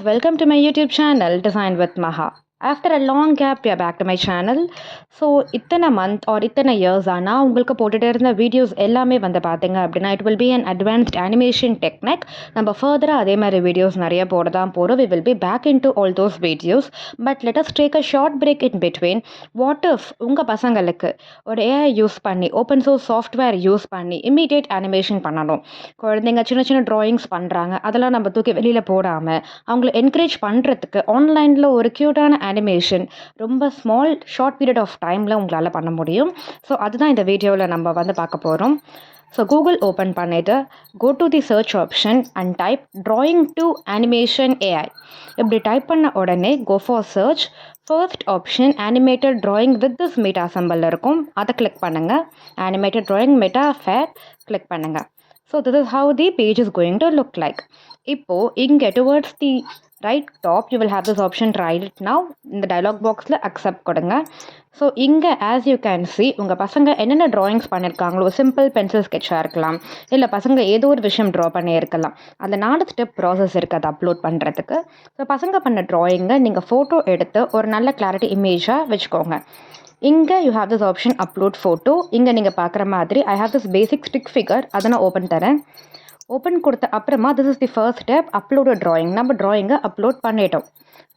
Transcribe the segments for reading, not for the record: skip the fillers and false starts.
welcome to my YouTube channel Design with Maha. After a long gap, we are back to my channel. So, இத்தனை month or இத்தனை years ஆனால் உங்களுக்கு போட்டுகிட்டே இருந்த videos எல்லாமே வந்து பார்த்தீங்க அப்படின்னா it will be an advanced animation technique. நம்ம ஃபர்தராக அதே மாதிரி வீடியோஸ் நிறைய போட தான் போகிறோம். We will be back into all those videos. But let us take a short break in between. What if உங்கள் பசங்களுக்கு ஒரு AI யூஸ் பண்ணி ஓப்பன் சோர்ஸ் சாஃப்ட்வேர் யூஸ் பண்ணி இமீடியேட் அனிமேஷன் பண்ணணும். குழந்தைங்க சின்ன சின்ன ட்ராயிங்ஸ் பண்ணுறாங்க, அதெல்லாம் நம்ம தூக்கி வெளியில் போடாமல் அவங்கள என்கரேஜ் பண்ணுறதுக்கு ஆன்லைனில் ஒரு க்யூட்டான அனிமேஷன் ரொம்ப ஸ்மால் ஷார்ட் பீரியட் ஆஃப் டைமில் உங்களால் பண்ண முடியும். ஸோ அதுதான் இந்த வீடியோவில் நம்ம வந்து பார்க்க போகிறோம். ஸோ கூகுள் ஓப்பன் பண்ணிவிட்டு go to the search option and type drawing to animation AI. இப்படி டைப் பண்ண உடனே go for search. First option animated drawing with this Meta symbol இருக்கும், அதை கிளிக் பண்ணுங்கள். Animated drawing Meta for click பண்ணுங்கள். So this is how the page is going to look like. இப்போது இங்கே towards the right top you will have this option right now. In the dialog box la accept கொடுங்க. So இங்கே as you can see உங்கள் பசங்க என்னென்ன drawings பண்ணியிருக்காங்களோ simple pencil ஸ்கெட்சாக இருக்கலாம், இல்லை பசங்க ஏதோ ஒரு விஷயம் ட்ரா பண்ணியிருக்கலாம். அந்த 4 ஸ்டெப் ப்ராசஸ் இருக்குது அதை அப்லோட் பண்ணுறதுக்கு. ஸோ பசங்க பண்ண ட்ராயிங்கை நீங்கள் ஃபோட்டோ எடுத்து ஒரு நல்ல கிளாரிட்டி இமேஜாக வச்சுக்கோங்க. இங்கே you have this option upload photo. இங்கே நீங்கள் பார்க்குற மாதிரி I have this basic stick figure, அதை நான் ஓப்பன் தரேன். ஓப்பன் கொடுத்த அப்புறமா this is the first step upload drawing. நம்ம ட்ராயிங்கை அப்லோட் பண்ணிட்டோம்.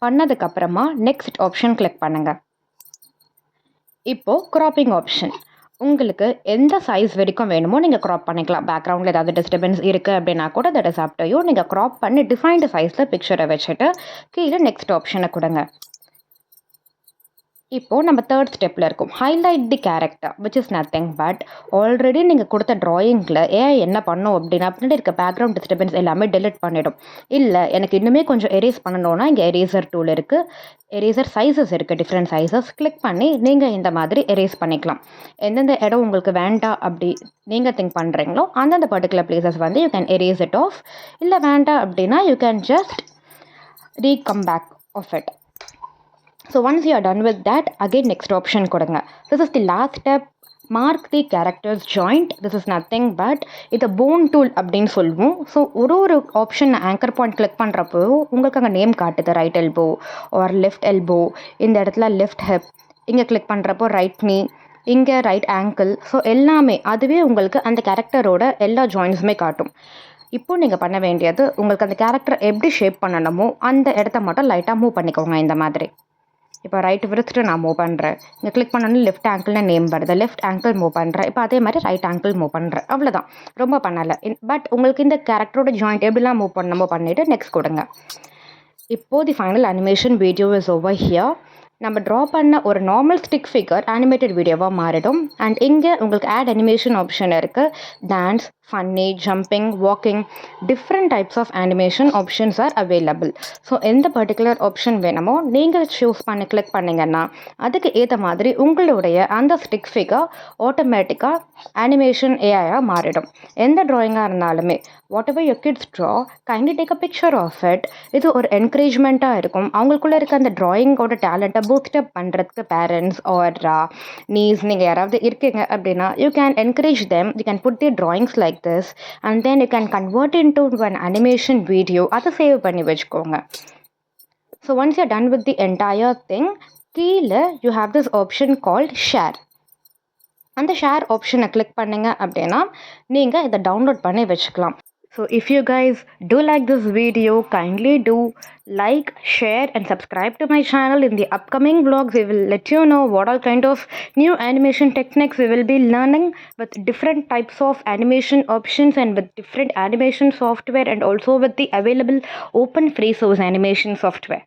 பண்ணதுக்கப்புறமா நெக்ஸ்ட் ஆப்ஷன் கிளிக் பண்ணுங்கள். இப்போது க்ராப்பிங் ஆப்ஷன், உங்களுக்கு எந்த சைஸ் வரைக்கும் வேணுமோ நீங்கள் க்ராப் பண்ணிக்கலாம். பேக்ரவுண்டில் ஏதாவது டிஸ்டர்பன்ஸ் இருக்குது அப்படின்னா கூட that is up to you. நீங்கள் க்ராப் பண்ணி டிஃபைன்டு சைஸில் பிக்சரை வச்சுட்டு கீழே நெக்ஸ்ட் ஆப்ஷனை கொடுங்க. இப்போது நம்ம தேர்ட் ஸ்டெப்பில் இருக்கும் highlight the character which is nothing but already நீங்கள் கொடுத்த ட்ராயிங்கில் ஏஐ என்ன பண்ணும் அப்படின்னா பின்னாடி இருக்க பேக்ரவுண்ட் டிஸ்டர்பன்ஸ் எல்லாமே டெலிட் பண்ணிடும். இல்லை எனக்கு இன்னுமே கொஞ்சம் எரேஸ் பண்ணணுன்னா இங்கே எரேசர் டூல் இருக்குது, எரேசர் சைஸஸ் இருக்குது, டிஃப்ரெண்ட் சைஸஸ் கிளிக் பண்ணி நீங்கள் இந்த மாதிரி எரேஸ் பண்ணிக்கலாம். எந்தெந்த இடம் உங்களுக்கு வேண்டாம் அப்படி நீங்கள் திங்க் பண்ணுறீங்களோ அந்தந்த பர்டிகுலர் பிளேசஸ் வந்து you can erase it off. இல்லை வேண்டாம் அப்படின்னா you can just recome back off it. So once you are done with that, again next option கொடுங்க. This is the last step, mark the characters joint. This is nothing but இது bone tool அப்படின்னு சொல்லுவோம். So ஒரு option anchor point click பண்ணுறப்போ உங்களுக்கு அங்கே name காட்டுது, right elbow or left elbow, இந்த இடத்துல லெஃப்ட் ஹிப், இங்கே கிளிக் பண்ணுறப்போ ரைட் நீ, இங்கே ரைட் ஆங்கிள். ஸோ எல்லாமே அதுவே உங்களுக்கு அந்த கேரக்டரோட எல்லா ஜாயின்ஸுமே காட்டும். இப்போது நீங்கள் பண்ண வேண்டியது உங்களுக்கு அந்த கேரக்டர் எப்படி ஷேப் பண்ணணுமோ அந்த இடத்த மட்டும் லைட்டாக மூவ் பண்ணிக்கோங்க. இந்த மாதிரி இப்போ ரைட் விரிச்சிட்டு நான் மூவ் பண்ணுறேன். இங்கே கிளிக் பண்ணணும் லெஃப்ட் ஆங்கிள்னு நேம் வருது, லெஃப்ட் ஆங்கிள் மூவ் பண்ணுறேன். இப்போ அதே மாதிரி ரைட் ஆங்கிள் மூவ் பண்ணுறேன். அவ்வளோதான், ரொம்ப பண்ணலை. பட் உங்களுக்கு இந்த கேரக்டரோட ஜாயிண்ட் எப்படிலாம் மூவ் பண்ணணுமோ பண்ணிவிட்டு நெக்ஸ்ட் கொடுங்க. இப்போது the final animation video is over here. நம்ம ட்ரா பண்ண ஒரு நார்மல் ஸ்டிக் ஃபிகர் அனிமேட்டட் வீடியோவாக மாறிடும். அண்ட் இங்கே உங்களுக்கு ஆட் அனிமேஷன் ஆப்ஷன் இருக்குது. Dance, funny, jumping, walking, different types of animation options are available. So எந்த பர்டிகுலர் ஆப்ஷன் வேணுமோ நீங்கள் சூஸ் பண்ணி கிளிக் பண்ணிங்கன்னா அதுக்கு ஏற்ற மாதிரி உங்களுடைய அந்த ஸ்டிக் ஃபிகர் ஆட்டோமேட்டிக்காக அனிமேஷன் ஏஐயாக மாறிடும். எந்த ட்ராயிங்காக இருந்தாலுமே whatever your kids draw kindly take a picture of it. இது ஒரு என்கரேஜ்மெண்ட்டாக இருக்கும். அவங்களுக்குள்ளே இருக்க அந்த ட்ராயிங்கோட டேலண்ட்டை பூஸ்டப் பண்ணுறதுக்கு பேரண்ட்ஸ் ஆர் நீஸ் நீங்கள் யாராவது இருக்கீங்க அப்படின்னா you can encourage them. You can put the drawings like this and then you can convert into an animation video. அதை சேவ் பண்ணி வச்சுக்கோங்க. So once you're done with the entire thing, கீழே you have this option called share. அந்த share ஆப்ஷனை click பண்ணுங்க அப்படின்னா நீங்கள் இதை டவுன்லோட் பண்ணி வச்சுக்கலாம். So if you guys do like this video, kindly do like, share and subscribe to my channel. In the upcoming vlogs we will let you know what all kind of new animation techniques we will be learning with different types of animation options and with different animation software and also with the available open free source animation software.